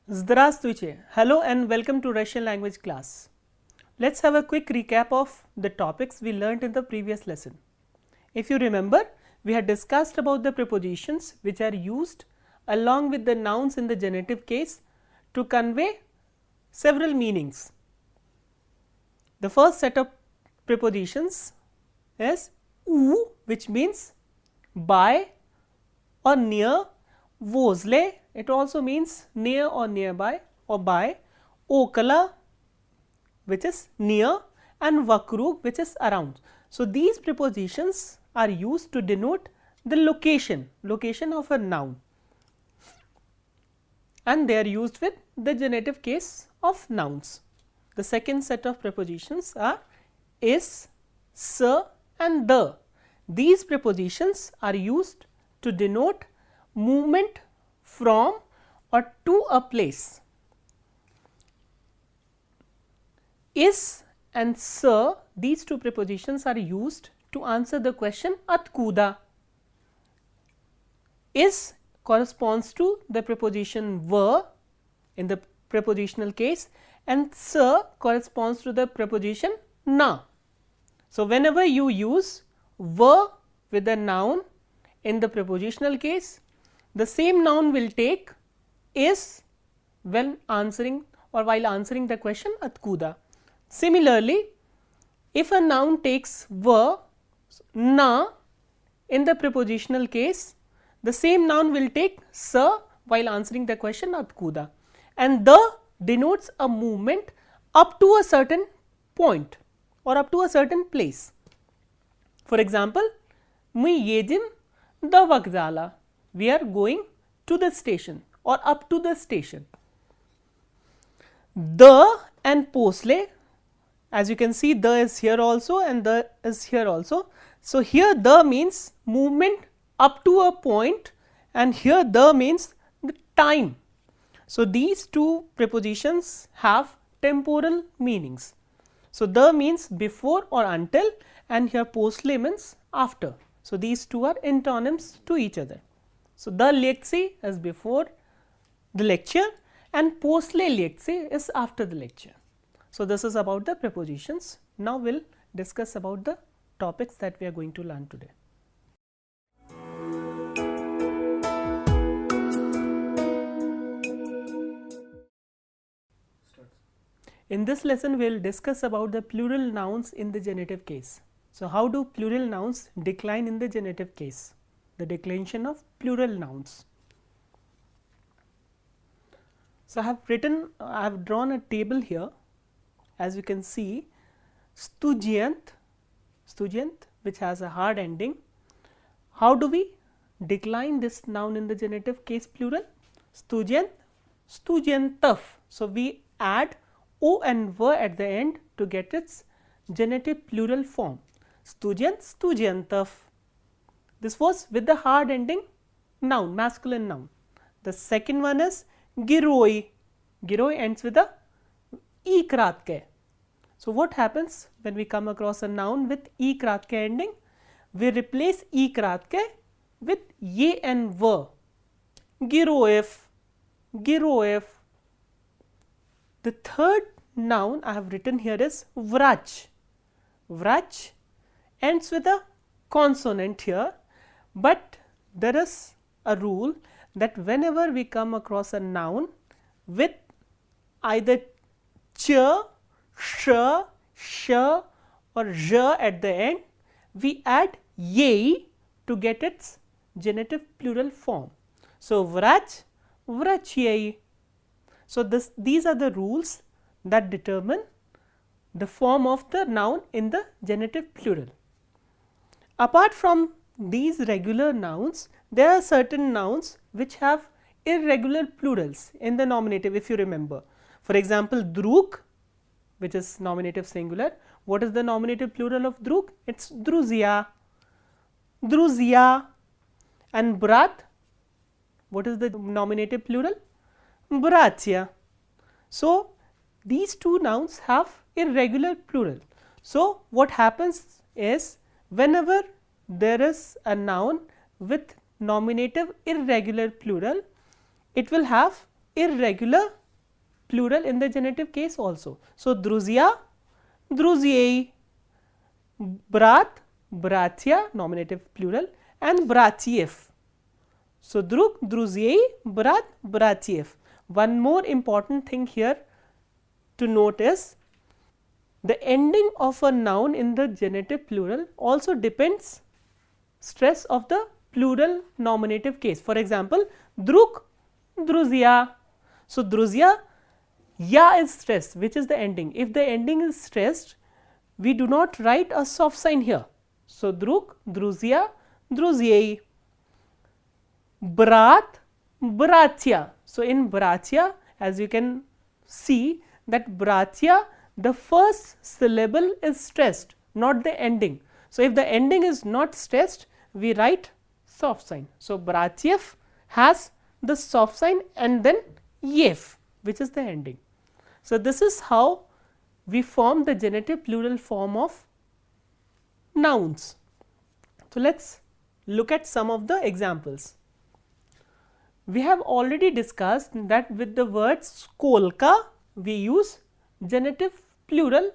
Здравствуйте. Hello and welcome to Russian language class. Let's have a quick recap of the topics we learnt in the previous lesson. If you remember, we had discussed about the prepositions which are used along with the nouns in the genitive case to convey several meanings. The first set of prepositions is u, which means by or near, возле, it also means near or nearby or by, okala, which is near, and vakrug, which is around. So, these prepositions are used to denote the location of a noun, and they are used with the genitive case of nouns. The second set of prepositions are is, s, and the. These prepositions are used to denote movement from or to a place. Is and s, these two prepositions are used to answer the question atkuda. Is corresponds to the preposition v in the prepositional case, and s corresponds to the preposition na. So, whenever you use v with a noun in the prepositional case, the same noun will take is when answering or while answering the question atkuda. Similarly, if a noun takes v, na in the prepositional case, the same noun will take sa while answering the question atkuda, and the denotes a movement up to a certain point or up to a certain place. For example, мы едем до вокзала, we are going to the station or up to the station. The and после, as you can see, the is here also and the is here also. So, here the means movement up to a point, and here the means the time. So, these two prepositions have temporal meanings. So, the means before or until, and here после means after. So, these two are antonyms to each other. So, the lecție is before the lecture and после lecție is after the lecture. So, this is about the prepositions. Now, we will discuss about the topics that we are going to learn today. In this lesson, we will discuss about the plural nouns in the genitive case. So, how do plural nouns decline in the genitive case? The declension of plural nouns. So, I have drawn a table here, as you can see, student, which has a hard ending. How do we decline this noun in the genitive case plural? Student, studentov. So, we add o and v at the end to get its genitive plural form. Student, studentov. This was with the hard ending noun, masculine noun. The second one is giroi. Giroi ends with a e kratke. So, what happens when we come across a noun with e kratke ending? We replace e kratke with ye and v. Giroev, giroev. The third noun I have written here is vrach. Vrach ends with a consonant here, but there is a rule that whenever we come across a noun with either ch, sh, sh or zh at the end, we add ye to get its genitive plural form. So, vrach, vrachyei. So, these are the rules that determine the form of the noun in the genitive plural. Apart from these regular nouns, there are certain nouns which have irregular plurals in the nominative, if you remember. For example, drug, which is nominative singular. What is the nominative plural of drug? It is druzia, druzia. And brat, what is the nominative plural? Bratya. So, these two nouns have irregular plural. So, what happens is whenever there is a noun with nominative irregular plural, it will have irregular plural in the genitive case also. So, druzia, druziei, brat, bratia, nominative plural, and bratiev. So, druk, druziei, brat, bratiev. One more important thing here to note is the ending of a noun in the genitive plural also depends stress of the plural nominative case. For example, druk, druzia. So, druzia, ya is stressed, which is the ending. If the ending is stressed, we do not write a soft sign here. So, druk, druzia, druziei. Brat, bratia. So, in bratia, as you can see that bratia, the first syllable is stressed, not the ending. So, if the ending is not stressed, we write soft sign. So, bratiev has the soft sign and then yev, which is the ending. So, this is how we form the genitive plural form of nouns. So, let us look at some of the examples. We have already discussed that with the word skolka we use genitive plural.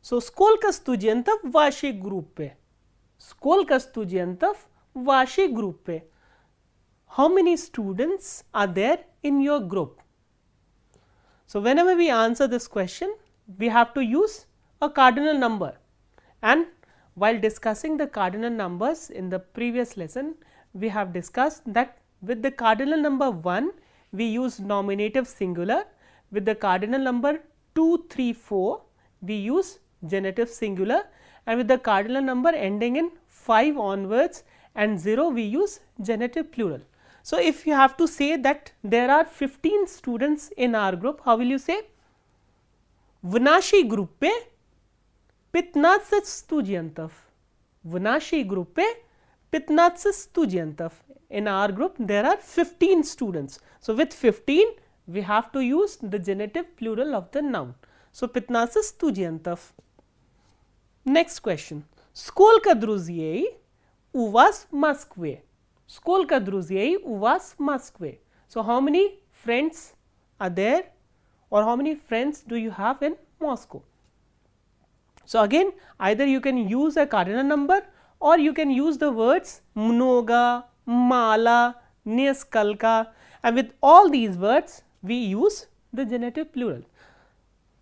So, skolka studentov vaše grupe. Skolka studentov vaše grupe. How many students are there in your group? So, whenever we answer this question, we have to use a cardinal number, and while discussing the cardinal numbers in the previous lesson, we have discussed that with the cardinal number 1, we use nominative singular. With the cardinal number 2, 3, 4, we use genitive singular, and with the cardinal number ending in 5 onwards and 0, we use genitive plural. So, if you have to say that there are 15 students in our group, how will you say? В нашей группе 15 студентов. В нашей группе 15 студентов. In our group there are 15 students. So, with 15 we have to use the genitive plural of the noun. So, 15 студентов. Next question. Сколько друзей у вас в Москве? Сколько друзей у вас в Москве? So, how many friends are there, or how many friends do you have in Moscow? So, again either you can use a cardinal number or you can use the words mnoga, mala, neskalka, and with all these words we use the genitive plural.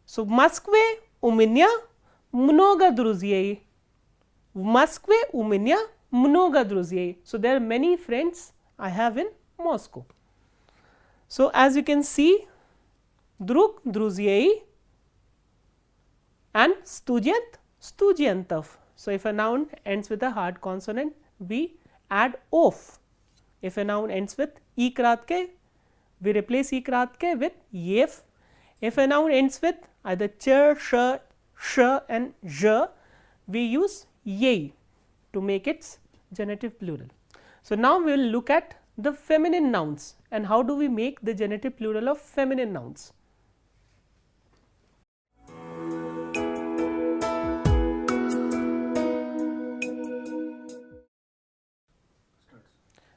So, в Москве у меня много друзей. В Москве у меня много друзей. So, there are many friends I have in Moscow. So, as you can see, друг, друзей, and student, studentov. So, if a noun ends with a hard consonant, we add of. If a noun ends with e kratke, we replace e kratke with yev. If a noun ends with either ch, sh, and j, we use ye to make its genitive plural. So, now we will look at the feminine nouns and how do we make the genitive plural of feminine nouns.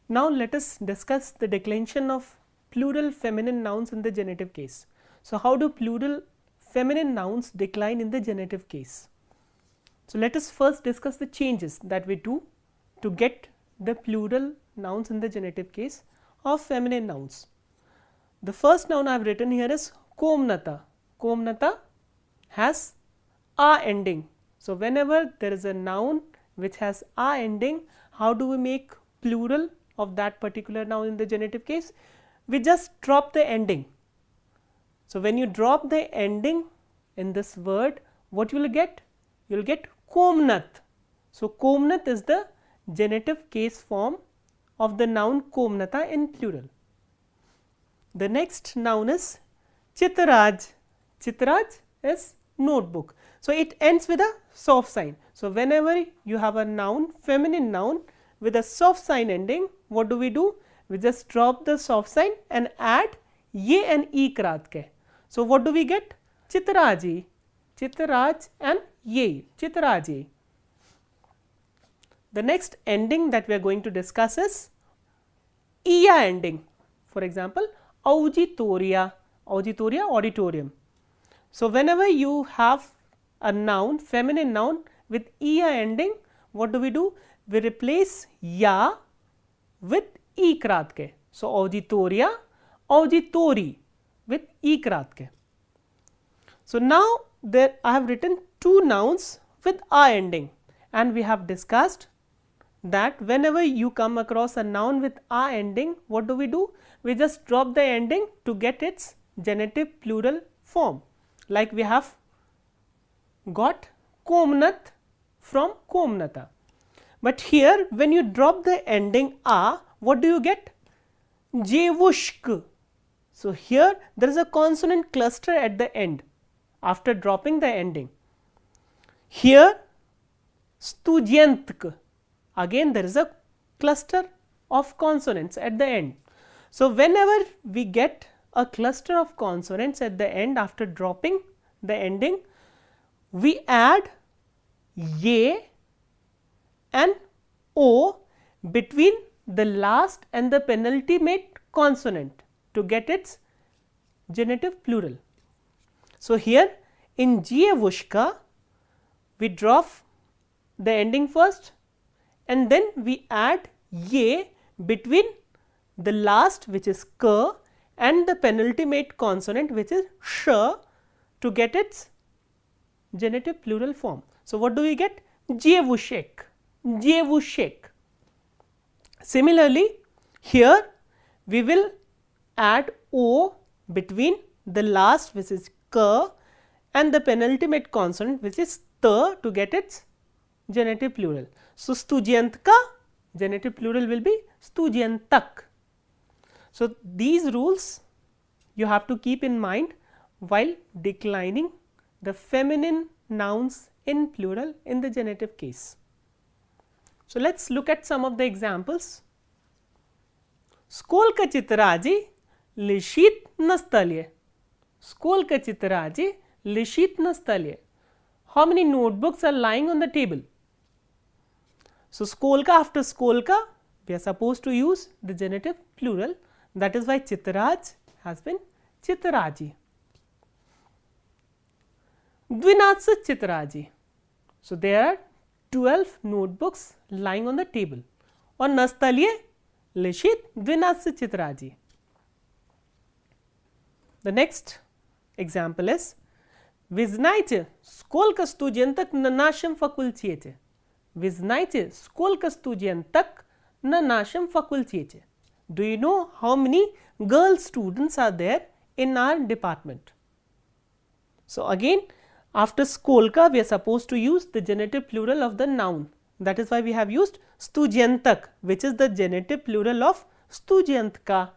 Now, let us discuss the declension of plural feminine nouns in the genitive case. So, how do plural feminine nouns decline in the genitive case? So, let us first discuss the changes that we do to get the plural nouns in the genitive case of feminine nouns. The first noun I have written here is komnata. Komnata has a ending. So, whenever there is a noun which has a ending, how do we make plural of that particular noun in the genitive case? We just drop the ending. So, when you drop the ending in this word, what you will get? You will get komnat. So, komnat is the genitive case form of the noun komnata in plural. The next noun is chitraj. Chitraj is notebook. So, it ends with a soft sign. So, whenever you have a noun, feminine noun with a soft sign ending, what do? We just drop the soft sign and add ye and e kratke. So, what do we get? Chitraji, chitraj and ye, chitraji. The next ending that we are going to discuss is iya ending. For example, auditoria, auditoria, auditorium. So whenever you have a noun, feminine noun with ia ending, what do? We replace ya with e krat ke. So auditoria, auditori with e krat ke. So now there I have written two nouns with a ending, and we have discussed that whenever you come across a noun with a ending, what do? We just drop the ending to get its genitive plural form, like we have got komnat from komnata. But here when you drop the ending a, what do you get? Jevushk. So here there is a consonant cluster at the end after dropping the ending. Here studyantk, again there is a cluster of consonants at the end. So whenever we get a cluster of consonants at the end after dropping the ending, we add ye and o between the last and the penultimate consonant to get its genitive plural. So here in Dzievushka we drop the ending first, and then we add ye between the last, which is k, and the penultimate consonant, which is sh, to get its genitive plural form. So what do we get? Dzievushek, Dzievushek. Similarly here we will add o between the last, which is k, and the penultimate consonant, which is t, to get its genitive plural. So studyantka, genitive plural will be studyantak. So these rules you have to keep in mind while declining the feminine nouns in plural in the genitive case. So let us look at some of the examples. Skolka chitraji lishit na stolye. Skolka chitraji lishit na stolye. How many notebooks are lying on the table? So skolka, after skolka we are supposed to use the genitive plural. That is why chitraj has been chitraji. Dvinatsa chitraji. So there are 12 notebooks lying on the table. और नस्तल्ये लिखित द्विनास्य चित्राजी. The next example is Vyznajcie, сколько студенток на нашем факультете. Vyznajcie, сколько студенток на нашем факультете. Do you know how many girl students are there in our department? So again, after skolka we are supposed to use the genitive plural of the noun. That is why we have used studentak, which is the genitive plural of studentka.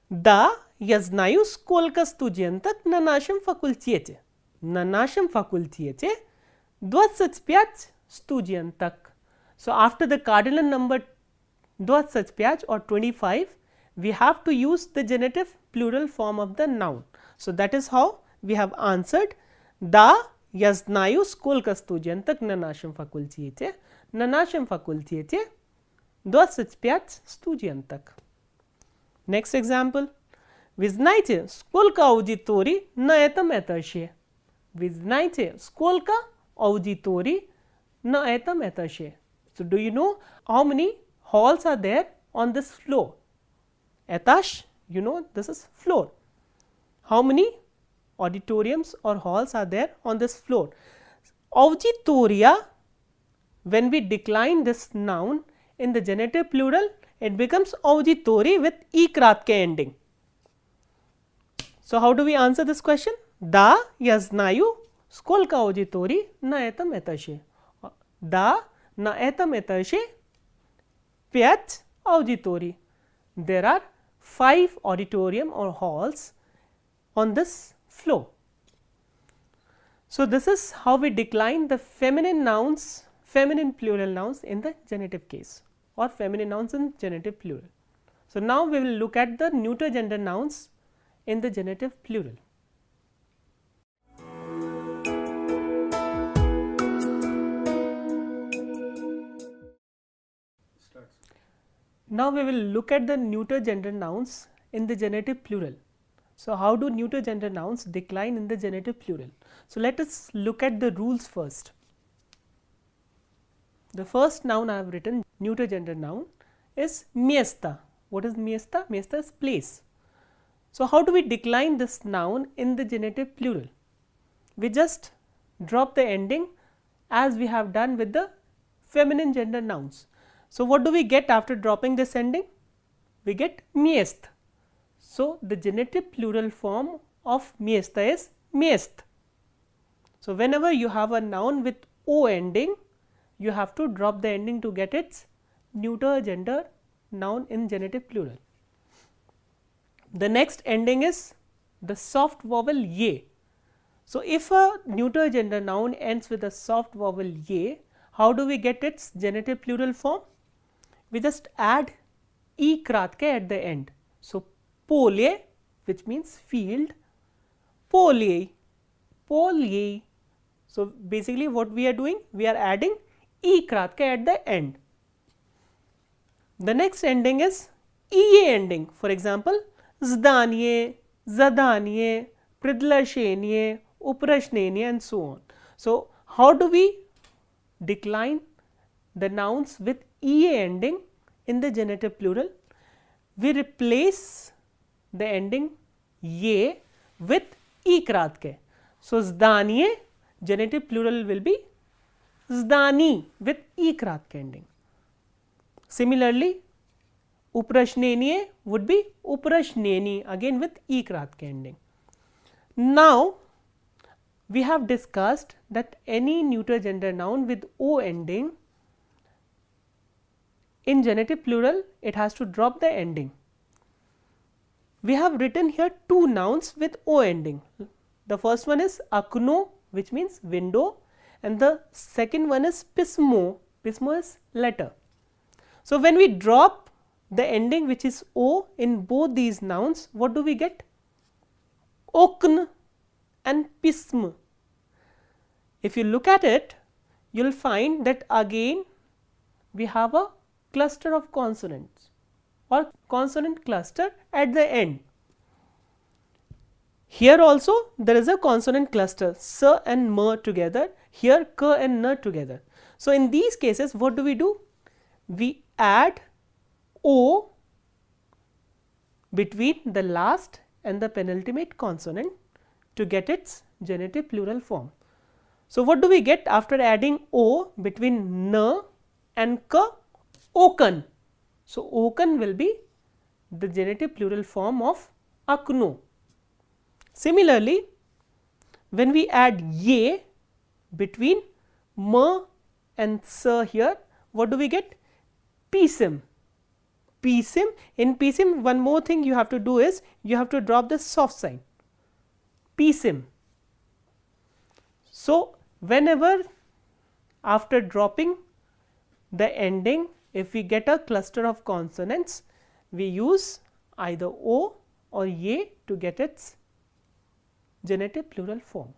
Да, я знаю, сколько студенток на нашем факультете. На нашем факультете 25 студенток. So after the cardinal number 25 or 25, we have to use the genitive plural form of the noun. So that is how we have answered. Да, я знаю, сколько студенток на нашем факультете. На нашем факультете 25 студенток. Next example. Вы знаете, сколько аудиторий на этом этаже? Вы знаете, сколько аудиторий на этом этаже? So do you know how many halls are there on this floor? Etаж, you know, this is floor. How many auditoriums or halls are there on this floor? Auditoria, when we decline this noun in the genitive plural, it becomes auditori with ikrat ke ending. So how do we answer this question? Да, я знаю, сколько аудиторий на этом этаже. Да, на этом этаже 5 auditori. There are 5 auditorium or halls on this floor. So this is how we decline the feminine nouns, feminine plural nouns in the genitive case, or feminine nouns in genitive plural. So now we will look at the neuter gender nouns in the genitive plural. Now we will look at the neuter gender nouns in the genitive plural. So, how do neuter gender nouns decline in the genitive plural? So, let us look at the rules first. The first noun I have written, neuter gender noun, is miesta. What is miesta? Miesta is place. So, how do we decline this noun in the genitive plural? We just drop the ending as we have done with the feminine gender nouns. So, what do we get after dropping this ending? We get miest. So, the genitive plural form of miesta is miest. So, whenever you have a noun with o ending, you have to drop the ending to get its neuter gender noun in genitive plural. The next ending is the soft vowel ye. So, if a neuter gender noun ends with a soft vowel ye, how do we get its genitive plural form? We just add e kratke at the end. So, polye, which means field, polye, polye. So, basically what we are doing? We are adding e kratke at the end. The next ending is ea ending. For example, zdanye, zadanye, pridlashenie, uprashnenie and so on. So, how do we decline the nouns with ea ending in the genitive plural? We replace the ending ye with e kratke. So, zdanye genitive plural will be zdani with e kratke ending. Similarly, uprashnenie would be uprashneni again with e kratke ending. Now, we have discussed that any neuter gender noun with o ending, in genitive plural it has to drop the ending. We have written here two nouns with o ending. The first one is akno, which means window, and the second one is pismo. Pismo is letter. So, when we drop the ending which is o in both these nouns, what do we get? Okn and pism. If you look at it, you will find that again we have a cluster of consonants or consonant cluster at the end. Here also there is a consonant cluster, s and m together, here k and n together. So, in these cases what do? We add o between the last and the penultimate consonant to get its genitive plural form. So, what do we get after adding o between n and k? Okan. So, okan will be the genitive plural form of akno. Similarly, when we add ye between m and s here, what do we get? Pisim. Pisim. In pisim, one more thing you have to do is you have to drop the soft sign. Pisim. So, whenever after dropping the ending, if we get a cluster of consonants, we use either o or ye to get its genitive plural form.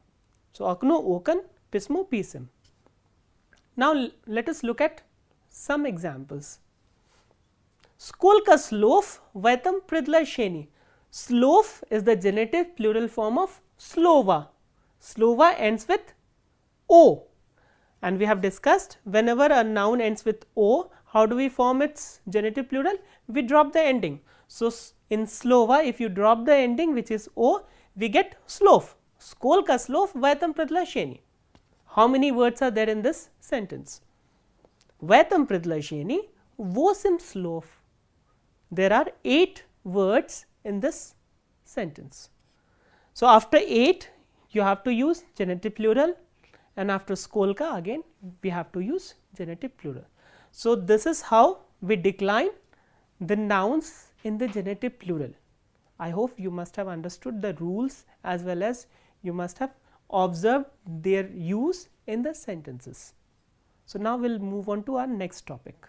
So, akno, okan, pismo, pisim. Now, let us look at some examples. Skolka slof vaitam pridlasheni. Slof is the genitive plural form of slova. Slova ends with o, and we have discussed whenever a noun ends with o, how do we form its genitive plural? We drop the ending. So, in slova if you drop the ending which is o, we get slof. Skolka slof vaitam pridlasheni. How many words are there in this sentence? Vaitam pridlasheni, vosim slof. There are 8 words in this sentence. So, after 8 you have to use genitive plural, and after skolka again we have to use genitive plural. So, this is how we decline the nouns in the genitive plural. I hope you must have understood the rules as well as you must have observed their use in the sentences. So, now we will move on to our next topic.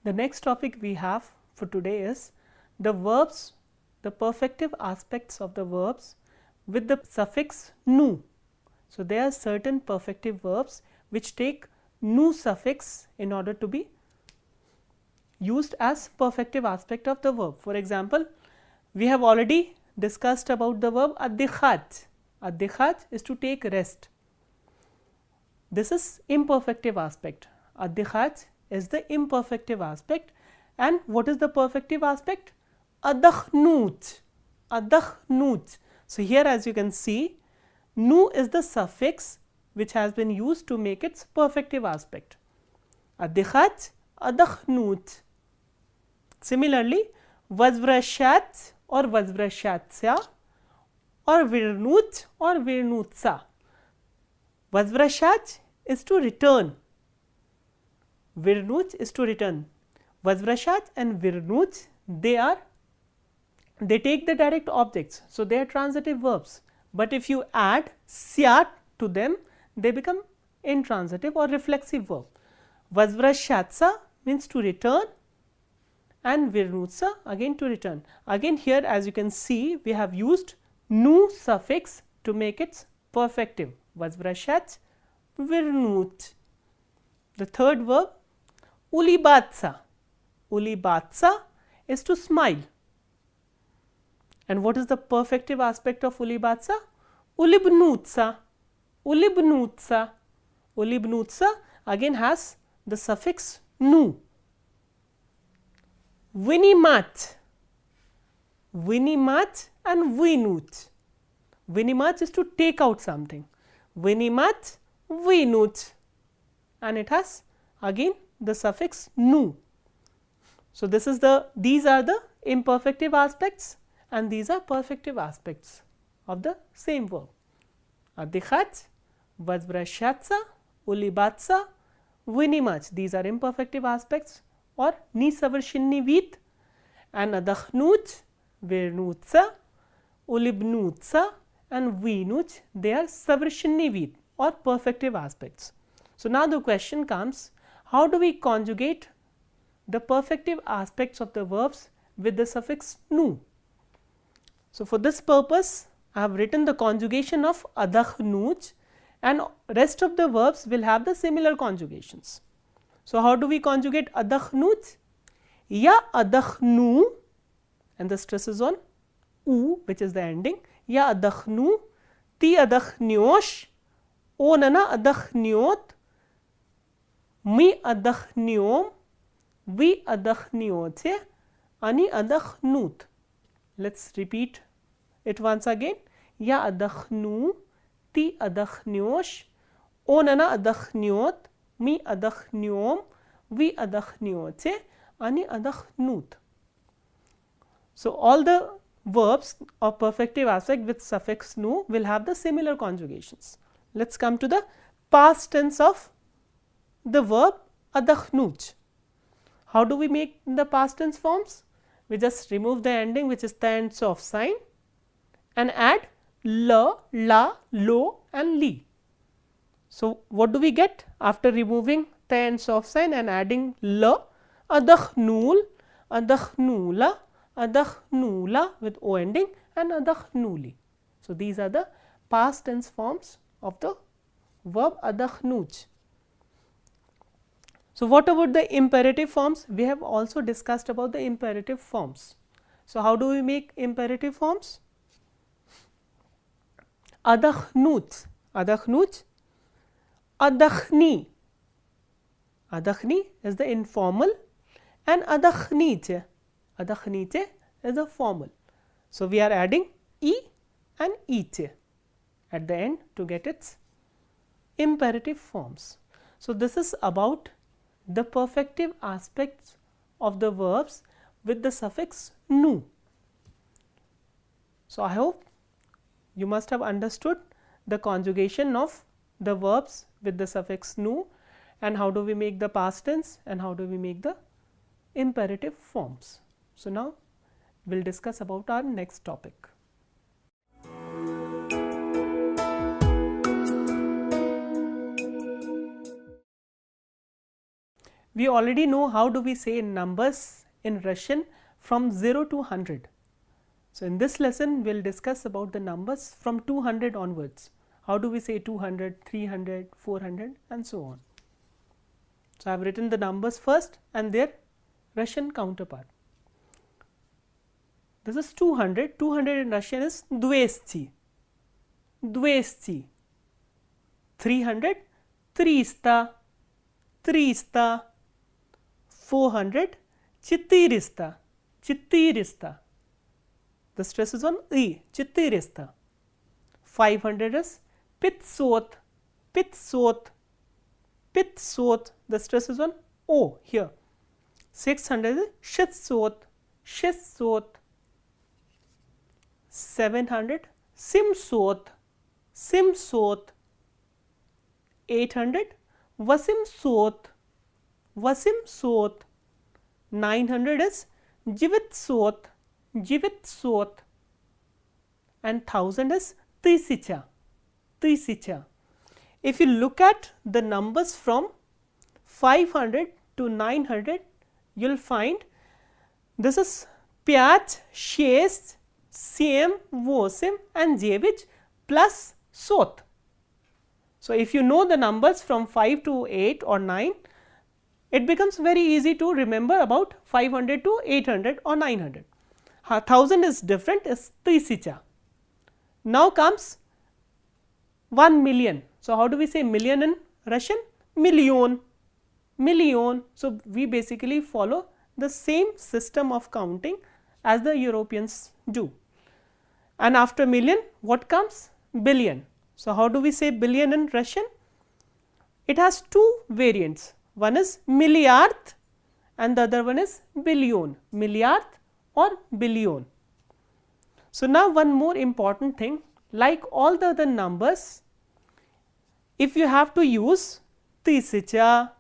The next topic we have for today is the verbs, the perfective aspects of the verbs with the suffix nu. So, there are certain perfective verbs which take nu suffix in order to be used as perfective aspect of the verb. For example, we have already discussed about the verb ad-dikhaj. Ad-dikhaj is to take rest. This is imperfective aspect. Ad-dikhaj is the imperfective aspect, and what is the perfective aspect? Adakhnut. Adakhnut. So, here as you can see, nu is the suffix which has been used to make its perfective aspect. Ad-dikhaj, adakhnut. Similarly, vazvrashat or vazvrashatsya or virnut or virnutsa. Vazvrashat is to return, virnut is to return. Vazvrashat and virnut, they take the direct objects, so they are transitive verbs, but if you add syat to them, they become intransitive or reflexive verb. Vazvrashatsa means to return, and virnutsa again to return. Again here as you can see, we have used nu suffix to make its perfective. Vazvrashat, virnut. The third verb, ulibatsa. Ulibatsa is to smile. And what is the perfective aspect of ulibatsa? Ulibnutsa. Ulibnutsa. Ulibnutsa again has the suffix nu. Vinimat. Vinimat and vinut. Vinimat is to take out something. Vinimat, vinut, and it has again the suffix nu. So, these are the imperfective aspects, and these are perfective aspects of the same verb. Ad-dikhaj, vazvrashatsa, ulibatsa, vinimach, these are imperfective aspects, or nisavarshinnivit, and adakhnut, virnutsa, ulibnutsa and vinuch, they are savarshinnivit or perfective aspects. So, now the question comes, how do we conjugate the perfective aspects of the verbs with the suffix nu? So, for this purpose I have written the conjugation of adakhnut, and rest of the verbs will have the similar conjugations. So, how do we conjugate adakhnut? Ya adakhnu, and the stress is on u, which is the ending. Ya adakhnu, ti adakhniyosh, o nana adakhniot, mi adakhniom, vi adakhniyote, ani adakhnut. Let us repeat it once again. Ya adakhnu, ti adakhniyosh, o nana adakhniot, mi adakhniom, vi adakhniyote, ani adakhnut. So, all the verbs of perfective aspect with suffix nu will have the similar conjugations. Let us come to the past tense of the verb adakhnut. How do we make the past tense forms? We just remove the ending, which is the ends of sign, and add la, la, lo and li. So, what do we get after removing the ends of sign and adding la? Adakhnul, adakhnula, adakhnula with o ending, and adakhnuli. So, these are the past tense forms of the verb adakhnut. So, what about the imperative forms? We have also discussed about the imperative forms. So, how do we make imperative forms? Adakhnut, adakhnut, adakhni. Adakhni is the informal, and adakhnite, adakhnite is the formal. So, we are adding e and ite at the end to get its imperative forms. So, this is about the perfective aspects of the verbs with the suffix nu. So, I hope you must have understood the conjugation of the verbs with the suffix nu, and how do we make the past tense and how do we make the imperative forms. So, now we will discuss about our next topic. We already know how do we say numbers in Russian from 0 to 100. So, in this lesson we will discuss about the numbers from 200 onwards. How do we say 200, 300, 400 and so on. So, I have written the numbers first and their Russian counterpart. This is 200, 200 in Russian is 200, 200, 300, 300, 300, 400, 400, 400. The stress is on E, 400. 500 is 500, 500, 500. The stress is on O here. 600 is 600, 600. 700 700, 700. 800 800, 800. 900 is 900, 900. And 1000 is 1000, 1000. If you look at the numbers from 500 to 900, you will find this is 5, 6, 7, 8 and 9 plus 100. So, if you know the numbers from 5 to 8 or 9, it becomes very easy to remember about 500 to 800 or 900. 1000 is different, is 1000. Now comes 1 million. So, how do we say million in Russian? Million, million. So, we basically follow the same system of counting as the Europeans do. And after million, what comes? Billion. So, how do we say billion in Russian? It has two variants. One is milliard and the other one is billion, milliard or billion. So, now one more important thing, like all the other numbers, if you have to use 1000,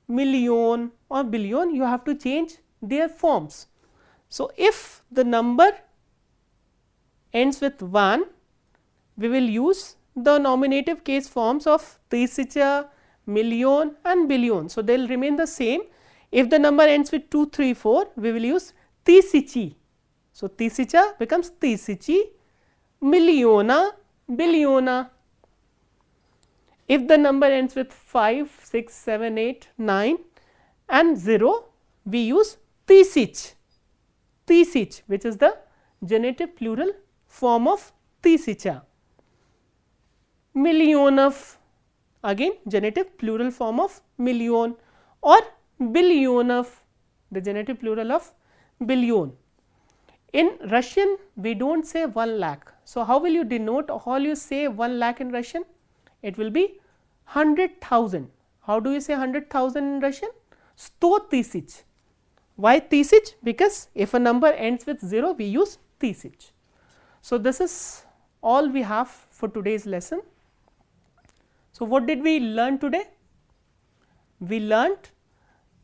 million or billion, you have to change their forms. So, if the number ends with 1, we will use the nominative case forms of 1000, million and billion. So, they will remain the same. If the number ends with 2, 3, 4, we will use 1000. So, 1000 becomes 1000, milliona, billiona. If the number ends with 5, 6, 7, 8, 9 and 0, we use 1000, 1000, which is the genitive plural form of 1000. Millionov, again genitive plural form of million, or billionov, the genitive plural of billion. In Russian, we do not say 1 lakh. So, how will you denote or how will you say 1 lakh in Russian? It will be 100,000. How do you say 100,000 in Russian? 100,000. Why 1000? Because if a number ends with 0, we use 1000. So, this is all we have for today's lesson. So, what did we learn today? We learnt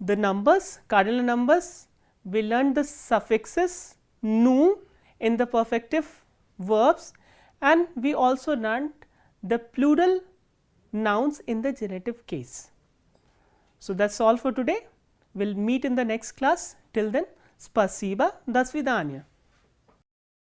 the numbers, cardinal numbers, we learned the suffixes nu in the perfective verbs, and we also learnt the plural nouns in the genitive case. So, that is all for today. We will meet in the next class. Till then, spasiba, do svidaniya.